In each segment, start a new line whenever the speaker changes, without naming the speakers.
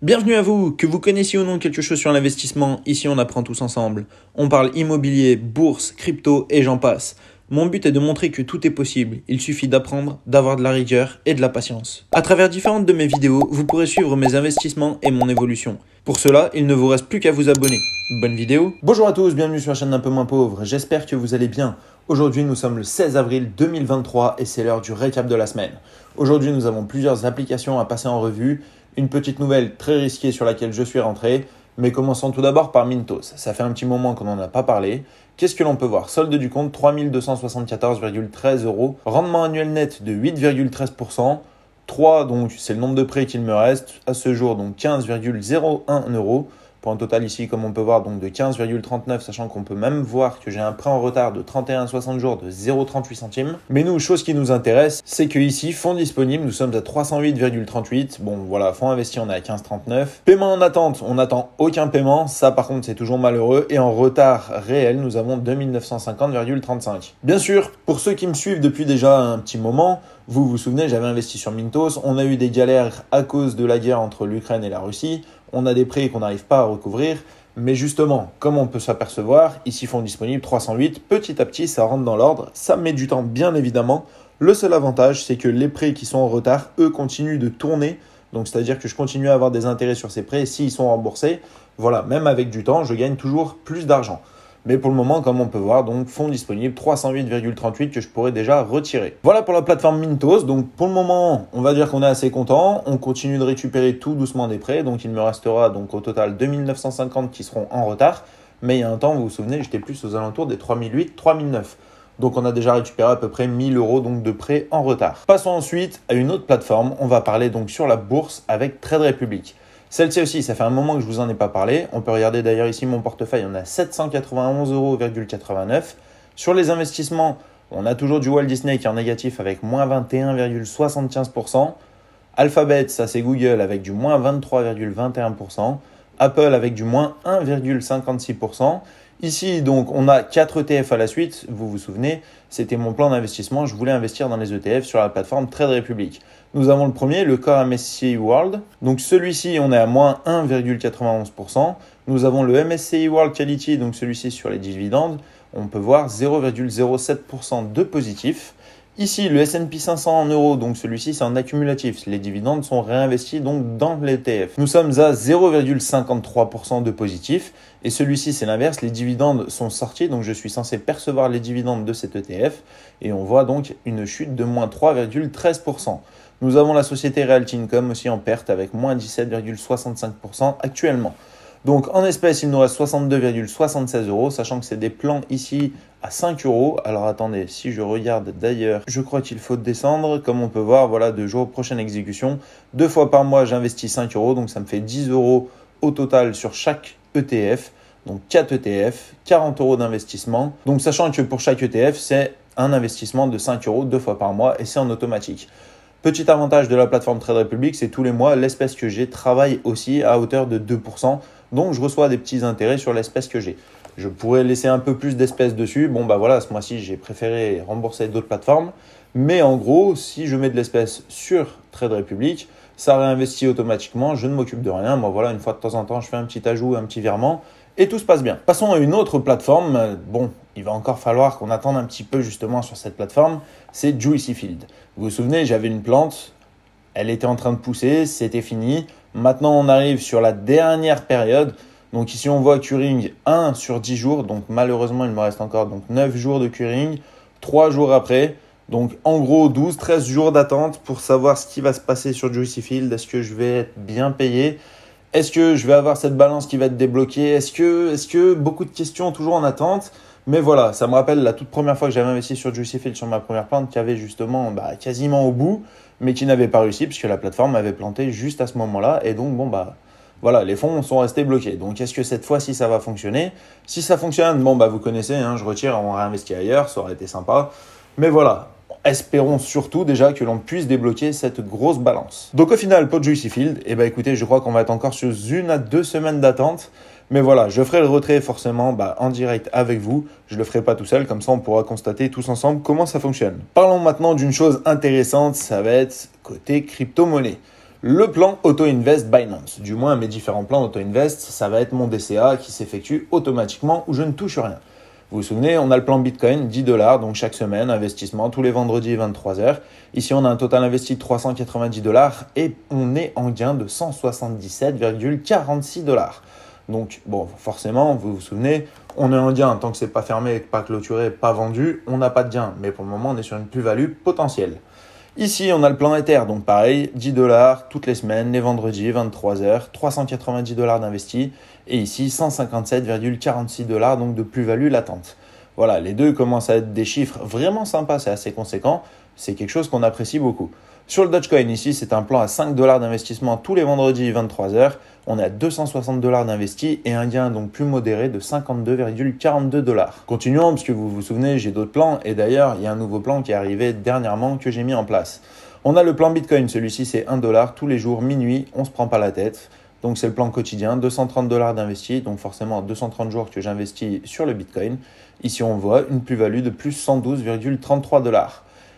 Bienvenue à vous, que vous connaissiez ou non quelque chose sur l'investissement, ici on apprend tous ensemble. On parle immobilier, bourse, crypto et j'en passe. Mon but est de montrer que tout est possible, il suffit d'apprendre, d'avoir de la rigueur et de la patience. À travers différentes de mes vidéos, vous pourrez suivre mes investissements et mon évolution. Pour cela, il ne vous reste plus qu'à vous abonner. Bonne vidéo. Bonjour à tous, bienvenue sur la chaîne d'un peu moins pauvre, j'espère que vous allez bien. Aujourd'hui nous sommes le 16 avril 2023 et c'est l'heure du récap de la semaine. Aujourd'hui nous avons plusieurs applications à passer en revue. Une petite nouvelle très risquée sur laquelle je suis rentré, mais commençons tout d'abord par Mintos. Ça fait un petit moment qu'on n'en a pas parlé. Qu'est-ce que l'on peut voir? Solde du compte 3274,13 €, rendement annuel net de 8,13%, 3 donc c'est le nombre de prêts qu'il me reste à ce jour, donc 15,01 €. Pour un total ici, comme on peut voir, donc de 15,39, sachant qu'on peut même voir que j'ai un prêt en retard de 31,60 jours de 0,38 centimes. Mais nous, chose qui nous intéresse, c'est que ici, fonds disponibles, nous sommes à 308,38. Bon, voilà, fonds investis, on est à 15,39. Paiement en attente, on n'attend aucun paiement. Ça, par contre, c'est toujours malheureux. Et en retard réel, nous avons 2950,35. Bien sûr, pour ceux qui me suivent depuis déjà un petit moment, vous vous souvenez, j'avais investi sur Mintos. On a eu des galères à cause de la guerre entre l'Ukraine et la Russie. On a des prêts qu'on n'arrive pas à recouvrir. Mais justement, comme on peut s'apercevoir, ici fonds disponibles 308, petit à petit ça rentre dans l'ordre. Ça met du temps bien évidemment. Le seul avantage, c'est que les prêts qui sont en retard, eux, continuent de tourner. Donc c'est-à-dire que je continue à avoir des intérêts sur ces prêts. S'ils sont remboursés, voilà, même avec du temps, je gagne toujours plus d'argent. Mais pour le moment, comme on peut voir, donc fonds disponibles 308,38 que je pourrais déjà retirer. Voilà pour la plateforme Mintos. Donc pour le moment, on va dire qu'on est assez content. On continue de récupérer tout doucement des prêts. Donc il me restera donc au total 2950 qui seront en retard. Mais il y a un temps, vous vous souvenez, j'étais plus aux alentours des 3008, 3009. Donc on a déjà récupéré à peu près 1000 € donc de prêts en retard. Passons ensuite à une autre plateforme. On va parler donc sur la bourse avec Trade Republic. Celle-ci aussi, ça fait un moment que je vous en ai pas parlé. On peut regarder d'ailleurs ici mon portefeuille, on a 791,89 €. Sur les investissements, on a toujours du Walt Disney qui est en négatif avec moins 21,75%. Alphabet, ça c'est Google avec du moins 23,21%. Apple avec du moins 1,56%. Ici, donc, on a 4 ETF à la suite. Vous vous souvenez, c'était mon plan d'investissement. Je voulais investir dans les ETF sur la plateforme Trade Republic. Nous avons le premier, le Core MSCI World. Donc, celui-ci, on est à moins 1,91%. Nous avons le MSCI World Quality, donc celui-ci sur les dividendes. On peut voir 0,07% de positif. Ici, le S&P 500 en euros, donc celui-ci c'est en accumulatif. Les dividendes sont réinvestis donc dans l'ETF. Nous sommes à 0,53% de positif. Et celui-ci c'est l'inverse, les dividendes sont sortis, donc je suis censé percevoir les dividendes de cet ETF. Et on voit donc une chute de moins 3,13%. Nous avons la société Realty Income aussi en perte avec moins 17,65% actuellement. Donc en espèces, il nous reste 62,76 €, sachant que c'est des plans ici à 5 €. Alors attendez, si je regarde d'ailleurs, je crois qu'il faut descendre. Comme on peut voir, voilà, 2 jours, prochaine exécution. 2 fois par mois, j'investis 5 €, donc ça me fait 10 € au total sur chaque ETF. Donc 4 ETF, 40 € d'investissement. Donc sachant que pour chaque ETF, c'est un investissement de 5 € 2 fois par mois et c'est en automatique. Petit avantage de la plateforme Trade Republic, c'est tous les mois, l'espèce que j'ai travaille aussi à hauteur de 2%. Donc, je reçois des petits intérêts sur l'espèce que j'ai. Je pourrais laisser un peu plus d'espèces dessus. Bon, bah voilà, ce mois-ci, j'ai préféré rembourser d'autres plateformes. Mais en gros, si je mets de l'espèce sur Trade Republic, ça réinvestit automatiquement. Je ne m'occupe de rien. Moi, voilà, une fois de temps en temps, je fais un petit ajout, un petit virement et tout se passe bien. Passons à une autre plateforme. Bon, il va encore falloir qu'on attende un petit peu justement sur cette plateforme. C'est Juicy Field. Vous vous souvenez, j'avais une plante. Elle était en train de pousser, c'était fini. Maintenant, on arrive sur la dernière période. Donc ici, on voit curing 1 sur 10 jours. Donc malheureusement, il me reste encore donc 9 jours de curing, 3 jours après. Donc en gros, 12-13 jours d'attente pour savoir ce qui va se passer sur Juicy Field. Est-ce que je vais être bien payé? Est-ce que je vais avoir cette balance qui va être débloquée? Est-ce que beaucoup de questions toujours en attente? Mais voilà, ça me rappelle la toute première fois que j'avais investi sur Juicy Field sur ma première plante qui avait justement quasiment au bout, mais qui n'avait pas réussi puisque la plateforme avait planté juste à ce moment-là. Et donc, voilà, les fonds sont restés bloqués. Donc, est-ce que cette fois-ci, ça va fonctionner? Si ça fonctionne, vous connaissez, je retire, on réinvestit ailleurs, ça aurait été sympa. Mais voilà, espérons surtout déjà que l'on puisse débloquer cette grosse balance. Donc, au final, pour Juicy Field, écoutez, je crois qu'on va être encore sur 1 à 2 semaines d'attente. Mais voilà, je ferai le retrait forcément en direct avec vous. Je ne le ferai pas tout seul, comme ça on pourra constater tous ensemble comment ça fonctionne. Parlons maintenant d'une chose intéressante, ça va être côté crypto-monnaie. le plan Auto-Invest Binance. Du moins, mes différents plans Auto-Invest, ça va être mon DCA qui s'effectue automatiquement où je ne touche rien. Vous vous souvenez, on a le plan Bitcoin, 10 $, donc chaque semaine, investissement tous les vendredis 23h. Ici, on a un total investi de 390 $ et on est en gain de 177,46 $. Donc, bon, forcément, vous vous souvenez, on est en gain tant que c'est pas fermé, pas clôturé, pas vendu, on n'a pas de gain. Mais pour le moment, on est sur une plus-value potentielle. Ici, on a le plan Ether, donc pareil, 10 $ toutes les semaines, les vendredis, 23h, 390 $ d'investis. Et ici, 157,46 $, donc de plus-value latente. Voilà, les deux commencent à être des chiffres vraiment sympas, c'est assez conséquent. C'est quelque chose qu'on apprécie beaucoup. Sur le Dogecoin, ici, c'est un plan à 5 $ d'investissement tous les vendredis, 23h. On est à 260 $ d'investis et un gain donc plus modéré de 52,42 $. Continuons, parce que vous vous souvenez, j'ai d'autres plans. Et d'ailleurs, il y a un nouveau plan qui est arrivé dernièrement que j'ai mis en place. On a le plan Bitcoin, celui-ci c'est 1 $ tous les jours, minuit, on ne se prend pas la tête. Donc c'est le plan quotidien, 230 $ d'investis, donc forcément 230 jours que j'investis sur le Bitcoin. Ici on voit une plus-value de plus 112,33 $.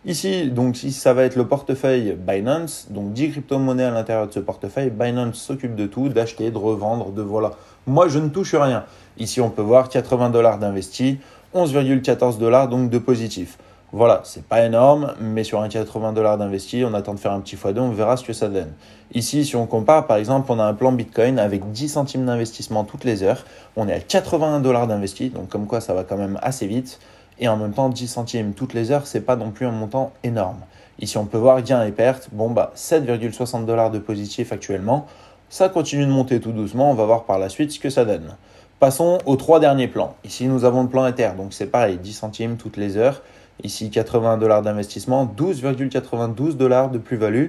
Ici, donc si ça va être le portefeuille Binance, donc 10 crypto-monnaies à l'intérieur de ce portefeuille, Binance s'occupe de tout, d'acheter, de revendre, de voilà. Moi je ne touche rien. Ici on peut voir 80 $ d'investis, 11,14 $ donc de positif. Voilà, c'est pas énorme, mais sur un 80 $ d'investi, on attend de faire un petit x2, on verra ce que ça donne. Ici, si on compare, par exemple, on a un plan Bitcoin avec 10 centimes d'investissement toutes les heures. On est à 81 $ d'investi, donc comme quoi ça va quand même assez vite. Et en même temps, 10 centimes toutes les heures, c'est pas non plus un montant énorme. Ici, on peut voir gains et pertes. Bon, 7,60 $ de positif actuellement. Ça continue de monter tout doucement, on va voir par la suite ce que ça donne. Passons aux 3 derniers plans. Ici, nous avons le plan Ether, donc c'est pareil, 10 centimes toutes les heures. Ici, 80 $ d'investissement, 12,92 $ de plus-value.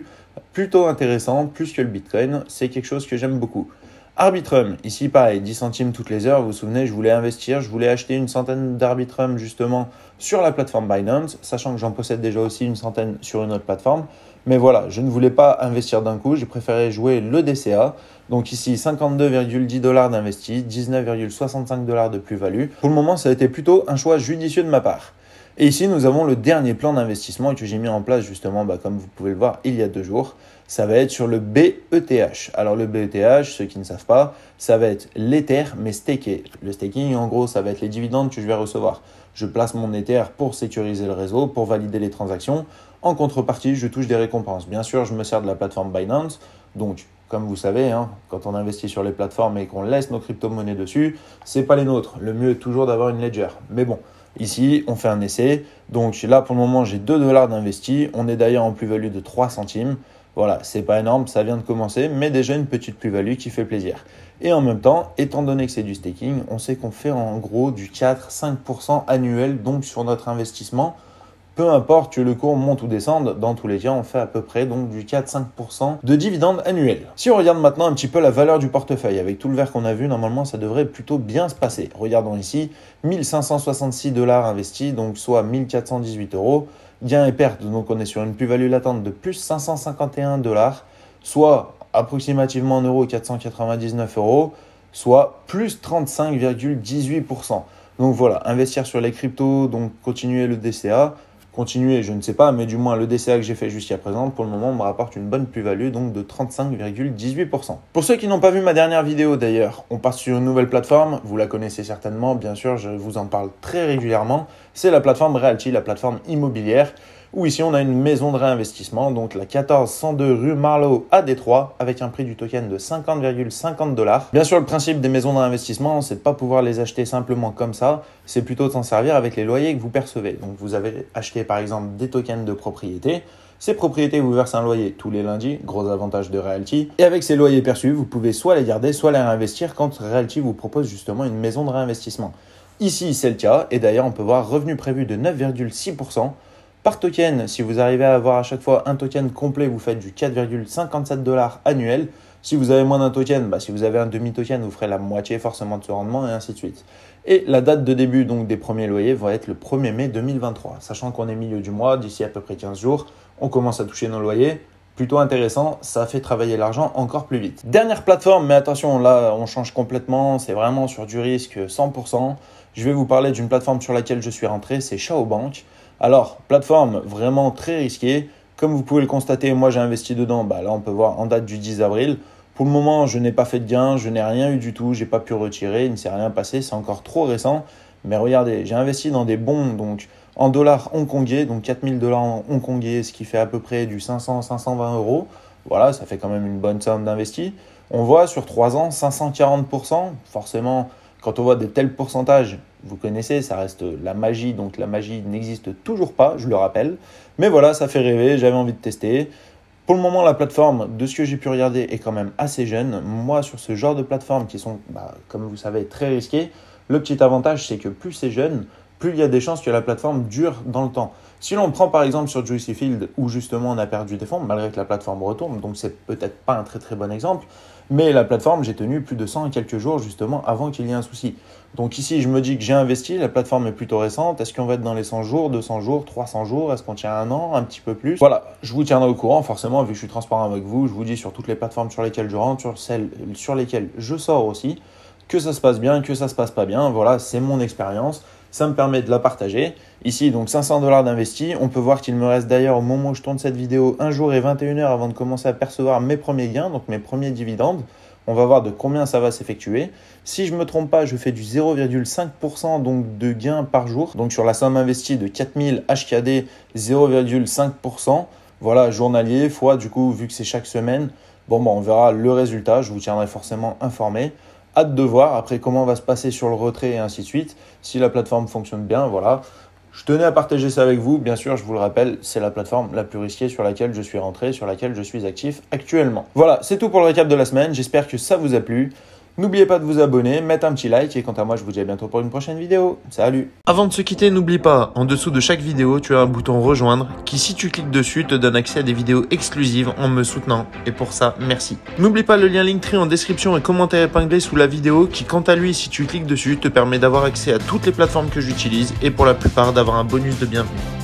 Plutôt intéressant, plus que le Bitcoin. C'est quelque chose que j'aime beaucoup. Arbitrum, ici pareil, 10 centimes toutes les heures. Vous vous souvenez, je voulais investir, je voulais acheter une centaine d'Arbitrum justement sur la plateforme Binance, sachant que j'en possède déjà aussi une centaine sur une autre plateforme. Mais voilà, je ne voulais pas investir d'un coup, j'ai préféré jouer le DCA. Donc ici, 52,10 $ d'investis, 19,65 $ de plus-value. Pour le moment, ça a été plutôt un choix judicieux de ma part. Et ici, nous avons le dernier plan d'investissement que j'ai mis en place justement, comme vous pouvez le voir, il y a 2 jours. Ça va être sur le BETH. Alors le BETH, ceux qui ne savent pas, ça va être l'Ether mais staké. Le staking, en gros, ça va être les dividendes que je vais recevoir. Je place mon Ether pour sécuriser le réseau, pour valider les transactions. En contrepartie, je touche des récompenses. Bien sûr, je me sers de la plateforme Binance. Donc, comme vous savez, quand on investit sur les plateformes et qu'on laisse nos crypto-monnaies dessus, c'est pas les nôtres. Le mieux est toujours d'avoir une ledger. Mais bon, ici, on fait un essai. Donc là, pour le moment, j'ai 2 $ d'investis. On est d'ailleurs en plus-value de 3 centimes. Voilà, c'est pas énorme, ça vient de commencer, mais déjà une petite plus-value qui fait plaisir. Et en même temps, étant donné que c'est du staking, on sait qu'on fait en gros du 4-5% annuel donc sur notre investissement. Peu importe que le cours monte ou descende, dans tous les cas, on fait à peu près donc du 4-5% de dividendes annuels. Si on regarde maintenant un petit peu la valeur du portefeuille, avec tout le vert qu'on a vu, normalement ça devrait plutôt bien se passer. Regardons ici, 1566 $ investis, donc soit 1418 €. Gains et pertes, donc on est sur une plus-value latente de plus 551 $, soit approximativement en euros 499 €, soit plus 35,18%. Donc voilà, investir sur les cryptos, donc continuer le DCA. Continuer, je ne sais pas, mais du moins le DCA que j'ai fait jusqu'à présent, pour le moment, me rapporte une bonne plus-value, donc de 35,18%. Pour ceux qui n'ont pas vu ma dernière vidéo d'ailleurs, on passe sur une nouvelle plateforme, vous la connaissez certainement, bien sûr, je vous en parle très régulièrement, c'est la plateforme Realty, la plateforme immobilière, où ici on a une maison de réinvestissement, donc la 1402 rue Marlowe à Détroit, avec un prix du token de 50,50 $. Bien sûr, le principe des maisons de réinvestissement, c'est de ne pas pouvoir les acheter simplement comme ça, c'est plutôt de s'en servir avec les loyers que vous percevez. Donc vous avez acheté par exemple des tokens de propriété, ces propriétés vous versent un loyer tous les lundis, gros avantage de Realty, et avec ces loyers perçus, vous pouvez soit les garder, soit les réinvestir quand Realty vous propose justement une maison de réinvestissement. Ici, c'est le cas, et d'ailleurs on peut voir revenu prévu de 9,6%. Par token, si vous arrivez à avoir à chaque fois un token complet, vous faites du 4,57 $ annuel. Si vous avez moins d'un token, si vous avez un demi-token, vous ferez la moitié forcément de ce rendement et ainsi de suite. Et la date de début donc des premiers loyers va être le 1er mai 2023. Sachant qu'on est milieu du mois, d'ici à peu près 15 jours, on commence à toucher nos loyers. Plutôt intéressant, ça fait travailler l'argent encore plus vite. Dernière plateforme, mais attention, là on change complètement, c'est vraiment sur du risque 100%. Je vais vous parler d'une plateforme sur laquelle je suis rentré, c'est Xiaobank. Alors, plateforme vraiment très risquée. Comme vous pouvez le constater, moi j'ai investi dedans, là on peut voir en date du 10 avril. Pour le moment, je n'ai pas fait de gain, je n'ai rien eu du tout, je n'ai pas pu retirer, il ne s'est rien passé, c'est encore trop récent. Mais regardez, j'ai investi dans des bons donc en dollars hongkongais, donc 4000 $ en hongkongais, ce qui fait à peu près du 500-520 euros. Voilà, ça fait quand même une bonne somme d'investi. On voit sur 3 ans 540%. Forcément, quand on voit de tels pourcentages, vous connaissez, ça reste la magie. Donc la magie n'existe toujours pas, je le rappelle. Mais voilà, ça fait rêver, j'avais envie de tester. Pour le moment, la plateforme, de ce que j'ai pu regarder, est quand même assez jeune. Moi, sur ce genre de plateformes qui sont, comme vous savez, très risquées, le petit avantage, c'est que plus c'est jeune, plus il y a des chances que la plateforme dure dans le temps. Si l'on prend par exemple sur Juicy Field, où justement on a perdu des fonds, malgré que la plateforme retourne, donc c'est peut-être pas un très très bon exemple, mais la plateforme, j'ai tenu plus de 100 et quelques jours justement avant qu'il y ait un souci. Donc ici, je me dis que j'ai investi, la plateforme est plutôt récente, est-ce qu'on va être dans les 100 jours, 200 jours, 300 jours, est-ce qu'on tient un an, un petit peu plus? Voilà, je vous tiendrai au courant, forcément, vu que je suis transparent avec vous, je vous dis sur toutes les plateformes sur lesquelles je rentre, sur celles sur lesquelles je sors aussi, que ça se passe bien, que ça se passe pas bien, voilà, c'est mon expérience. Ça me permet de la partager. Ici, donc 500 $ d'investis. On peut voir qu'il me reste d'ailleurs au moment où je tourne cette vidéo 1 jour et 21 heures avant de commencer à percevoir mes premiers gains, donc mes premiers dividendes. On va voir de combien ça va s'effectuer. Si je ne me trompe pas, je fais du 0,5% donc de gains par jour. Donc sur la somme investie de 4000 HKD, 0,5%. Voilà, journalier, fois du coup, vu que c'est chaque semaine, on verra le résultat. Je vous tiendrai forcément informé. Hâte de voir après comment on va se passer sur le retrait et ainsi de suite. Si la plateforme fonctionne bien, voilà. Je tenais à partager ça avec vous. Bien sûr, je vous le rappelle, c'est la plateforme la plus risquée sur laquelle je suis rentré, sur laquelle je suis actif actuellement. Voilà, c'est tout pour le récap de la semaine. J'espère que ça vous a plu. N'oubliez pas de vous abonner, mettre un petit like et quant à moi, je vous dis à bientôt pour une prochaine vidéo. Salut!
Avant de se quitter, n'oublie pas, en dessous de chaque vidéo, tu as un bouton rejoindre qui, si tu cliques dessus, te donne accès à des vidéos exclusives en me soutenant. Et pour ça, merci. N'oublie pas le lien Linktree en description et commentaire épinglé sous la vidéo qui, quant à lui, si tu cliques dessus, te permet d'avoir accès à toutes les plateformes que j'utilise et pour la plupart d'avoir un bonus de bienvenue.